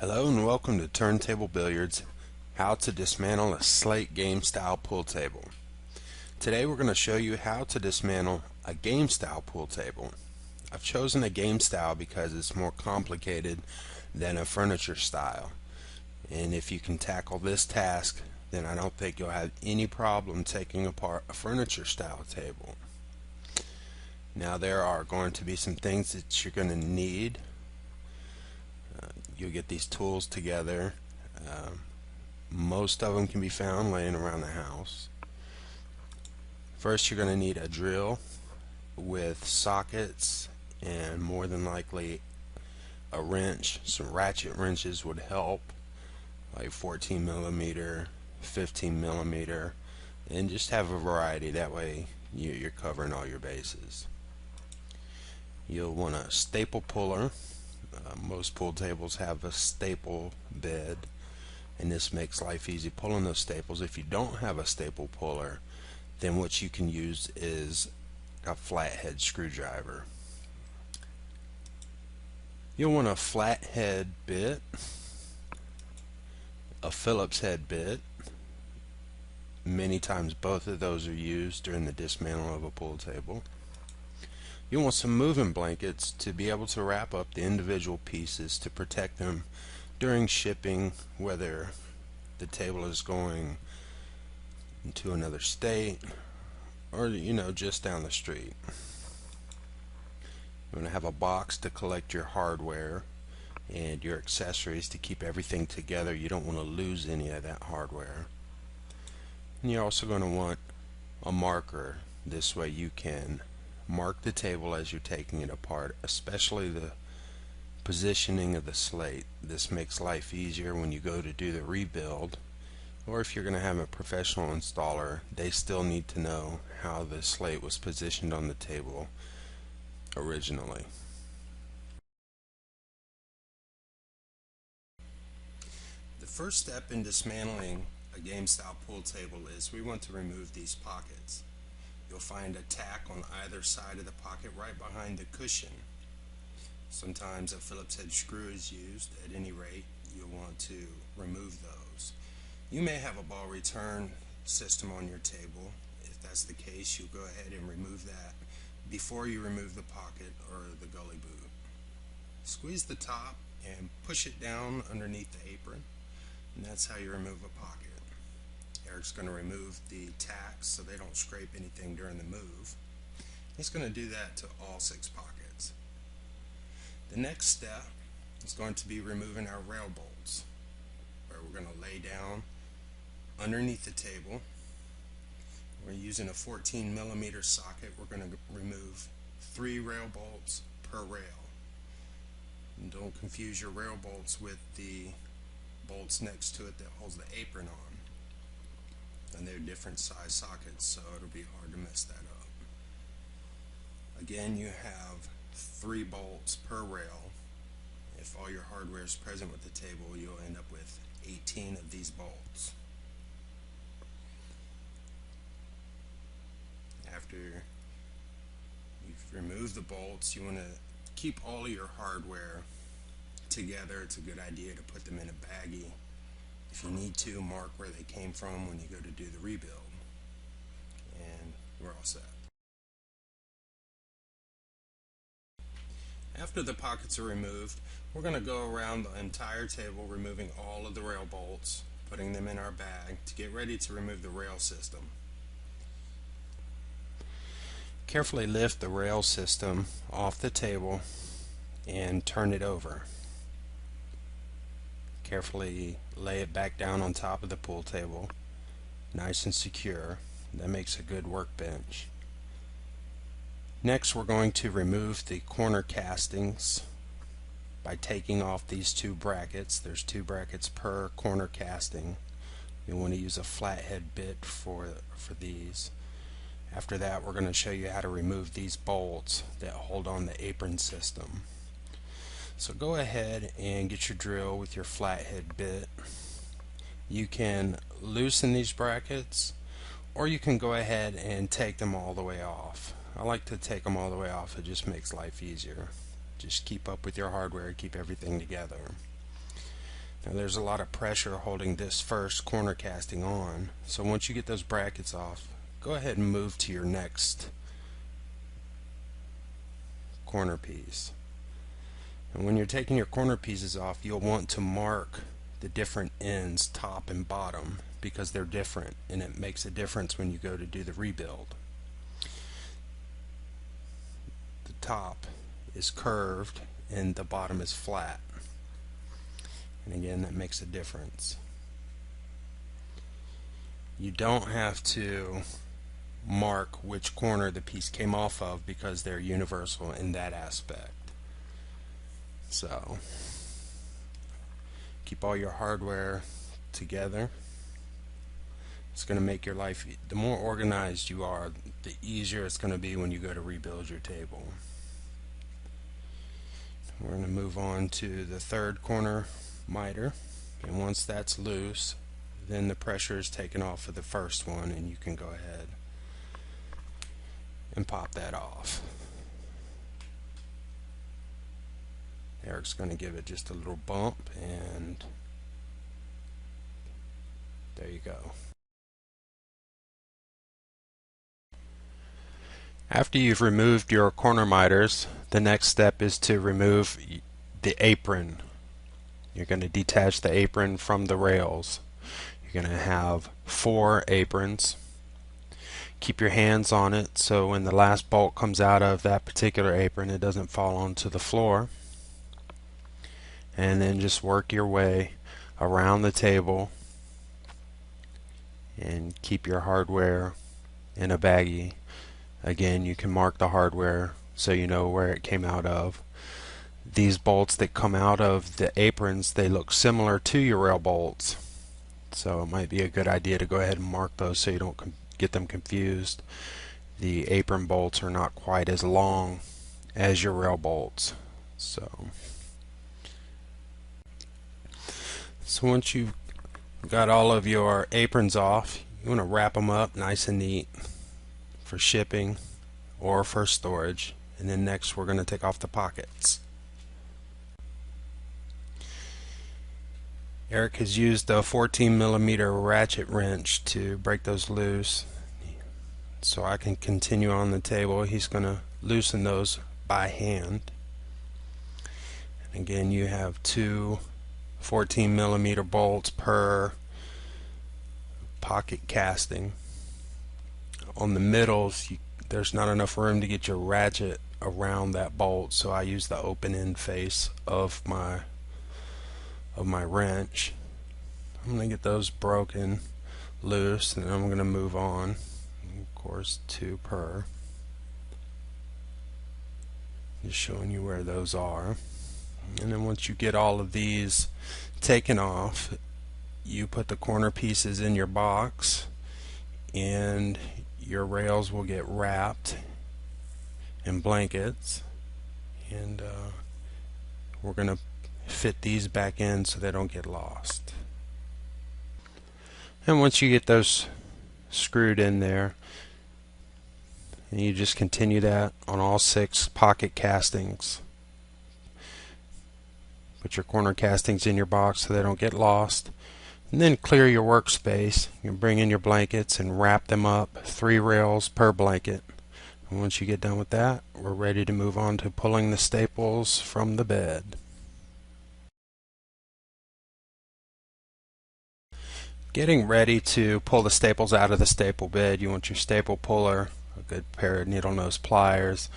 Hello and welcome to Turntable Billiards, how to dismantle a slate game style pool table. Today we're going to show you how to dismantle a game style pool table. I've chosen a game style because it's more complicated than a furniture style. And if you can tackle this task, then I don't think you'll have any problem taking apart a furniture style table. Now there are going to be some things that you're going to need. You'll get these tools together. Most of them can be found laying around the house. First, you're going to need a drill with sockets and more than likely a wrench. Some ratchet wrenches would help, like 14 millimeter, 15 millimeter, and just have a variety. That way you're covering all your bases. You'll want a staple puller. Most pool tables have a staple bed, and this makes life easy pulling those staples. If you don't have a staple puller, then what you can use is a flathead screwdriver. You'll want a flathead bit, a Phillips head bit. Many times both of those are used during the dismantle of a pool table. You'll want some moving blankets to be able to wrap up the individual pieces to protect them during shipping, whether the table is going into another state or just down the street. You want to have a box to collect your hardware and your accessories to keep everything together. You don't want to lose any of that hardware. And you're also going to want a marker. This way you can mark the table as you're taking it apart, especially the positioning of the slate. This makes life easier when you go to do the rebuild, or if you're going to have a professional installer, they still need to know how the slate was positioned on the table originally. The first step in dismantling a game style pool table is we want to remove these pockets. You'll find a tack on either side of the pocket right behind the cushion. Sometimes a Phillips head screw is used. At any rate, you'll want to remove those. You may have a ball return system on your table. If that's the case, you'll go ahead and remove that before you remove the pocket or the gully boot. Squeeze the top and push it down underneath the apron, and that's how you remove a pocket. Eric's going to remove the tacks so they don't scrape anything during the move. He's going to do that to all 6 pockets. The next step is going to be removing our rail bolts, where we're going to lay down underneath the table. We're using a 14 millimeter socket. We're going to remove 3 rail bolts per rail. And don't confuse your rail bolts with the bolts next to it that holds the apron on. And they're different size sockets, so it'll be hard to mess that up. Again, you have 3 bolts per rail. If all your hardware is present with the table, you'll end up with 18 of these bolts. After you've removed the bolts, you want to keep all of your hardware together. It's a good idea to put them in a baggie. If you need to, mark where they came from when you go to do the rebuild. And we're all set. After the pockets are removed, we're going to go around the entire table removing all of the rail bolts, putting them in our bag to get ready to remove the rail system. Carefully lift the rail system off the table and turn it over. Carefully lay it back down on top of the pool table, nice and secure. That makes a good workbench. Next, we're going to remove the corner castings by taking off these 2 brackets. There's 2 brackets per corner casting. You'll want to use a flathead bit for these. After that, we're going to show you how to remove these bolts that hold on the apron system. So go ahead and get your drill with your flathead bit. You can loosen these brackets, or you can go ahead and take them all the way off. I like to take them all the way off. It just makes life easier. Just keep up with your hardware, keep everything together. Now there's a lot of pressure holding this first corner casting on, so once you get those brackets off, go ahead and move to your next corner piece. And when you're taking your corner pieces off, you'll want to mark the different ends, top and bottom, because they're different, and it makes a difference when you go to do the rebuild. The top is curved and the bottom is flat. And again, that makes a difference. You don't have to mark which corner the piece came off of because they're universal in that aspect. So keep all your hardware together. It's going to make your life, the more organized you are, the easier it's going to be when you go to rebuild your table. We're going to move on to the third corner miter, and once that's loose, then the pressure is taken off of the first one, and you can go ahead and pop that off. Eric's going to give it just a little bump, and there you go. After you've removed your corner miters, the next step is to remove the apron. You're going to detach the apron from the rails. You're going to have 4 aprons. Keep your hands on it so when the last bolt comes out of that particular apron, it doesn't fall onto the floor. And then just work your way around the table and keep your hardware in a baggie. Again, you can mark the hardware so you know where it came out of. These bolts that come out of the aprons, they look similar to your rail bolts, so it might be a good idea to go ahead and mark those so you don't get them confused. The apron bolts are not quite as long as your rail bolts. So once you've got all of your aprons off, you want to wrap them up nice and neat for shipping or for storage. And then next we're going to take off the pockets. Eric has used a 14mm ratchet wrench to break those loose, so I can continue on the table. He's going to loosen those by hand. And again, you have 2 14mm bolts per pocket casting. On the middles, there's not enough room to get your ratchet around that bolt, so I use the open end face of my wrench. I'm going to get those broken loose, and then I'm going to move on. Of course, 2 per. Just showing you where those are. And then once you get all of these taken off, you put the corner pieces in your box, and your rails will get wrapped in blankets, and we're going to fit these back in so they don't get lost. And once you get those screwed in there, and you just continue that on all 6 pocket castings. Put your corner castings in your box so they don't get lost. And then clear your workspace. You can bring in your blankets and wrap them up, 3 rails per blanket. And once you get done with that, we're ready to move on to pulling the staples from the bed. Getting ready to pull the staples out of the staple bed, you want your staple puller, a good pair of needle nose pliers,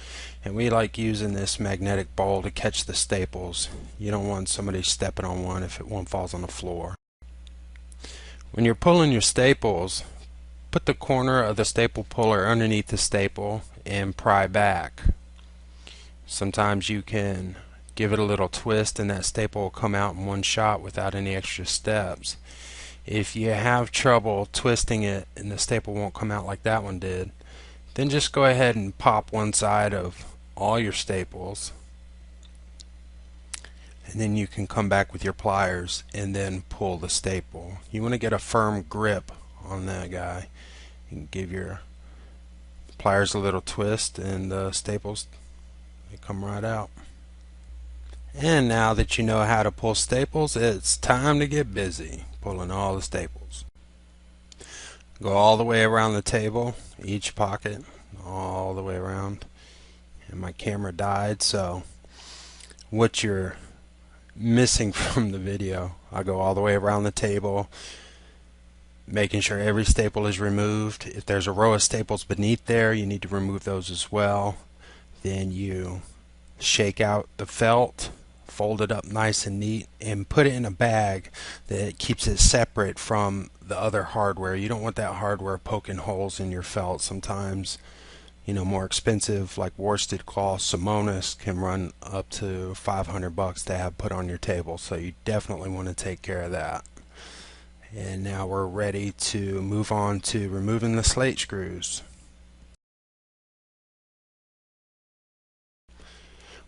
and we like using this magnetic bowl to catch the staples. You don't want somebody stepping on one if one falls on the floor. When you're pulling your staples, put the corner of the staple puller underneath the staple and pry back. Sometimes you can give it a little twist and that staple will come out in one shot without any extra steps. If you have trouble twisting it and the staple won't come out like that one did, then just go ahead and pop one side of all your staples, and then you can come back with your pliers and then pull the staple. You want to get a firm grip on that guy. You can give your pliers a little twist and the staples, they come right out. And now that you know how to pull staples, it's time to get busy pulling all the staples. Go all the way around the table, each pocket, all the way around. And my camera died, so what you're missing from the video, I go all the way around the table, making sure every staple is removed. If there's a row of staples beneath there, you need to remove those as well. Then you shake out the felt, fold it up nice and neat, and put it in a bag that keeps it separate from the other hardware. You don't want that hardware poking holes in your felt. Sometimes, more expensive like worsted cloth Simonis can run up to $500 to have put on your table, so you definitely want to take care of that. And now we're ready to move on to removing the slate screws.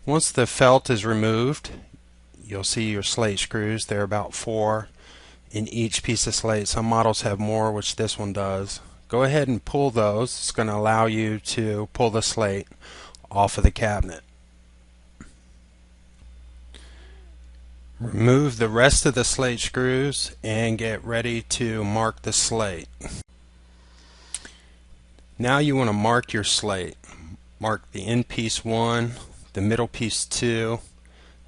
Once the felt is removed, you'll see your slate screws. They're about 4 in each piece of slate. Some models have more, which this one does. Go ahead and pull those. It's going to allow you to pull the slate off of the cabinet. Remove the rest of the slate screws and get ready to mark the slate. Now you want to mark your slate. Mark the end piece 1, the middle piece 2,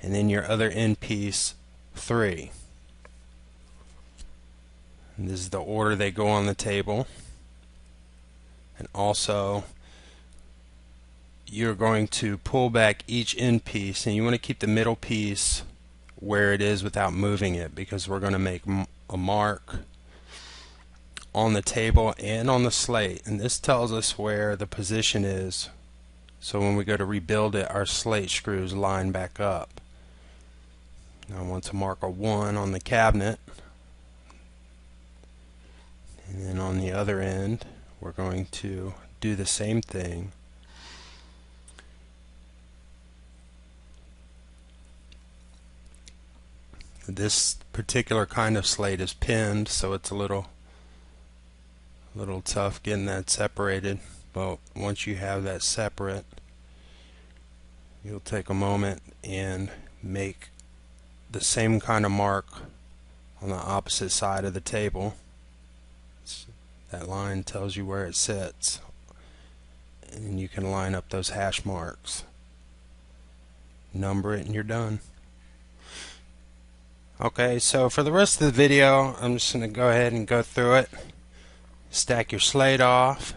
and then your other end piece 3. And this is the order they go on the table. And also, you're going to pull back each end piece, and you want to keep the middle piece where it is without moving it, because we're going to make a mark on the table and on the slate, and this tells us where the position is, so when we go to rebuild it, our slate screws line back up. Now I want to mark a 1 on the cabinet, and then on the other end we're going to do the same thing. This particular kind of slate is pinned, so it's a little tough getting that separated, but once you have that separate, you'll take a moment and make the same kind of mark on the opposite side of the table. That line tells you where it sits, and you can line up those hash marks, number it, and you're done. Okay, so for the rest of the video, I'm just going to go ahead and go through it. Stack your slate off.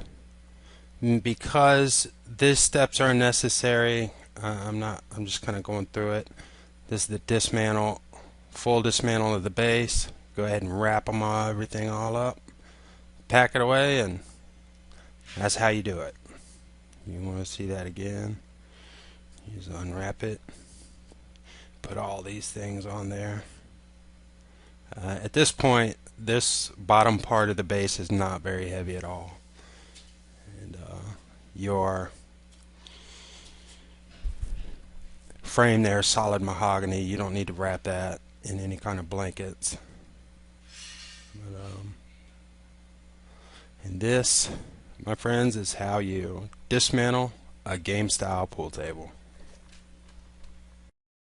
Because these steps are necessary, I'm just kind of going through it. This is the dismantle, full dismantle of the base. Go ahead and wrap everything all up. Pack it away, and that's how you do it. You want to see that again? You just unwrap it. Put all these things on there. At this point, this bottom part of the base is not very heavy at all. And your frame there is solid mahogany. You don't need to wrap that in any kind of blankets. And this, my friends, is how you dismantle a game style pool table.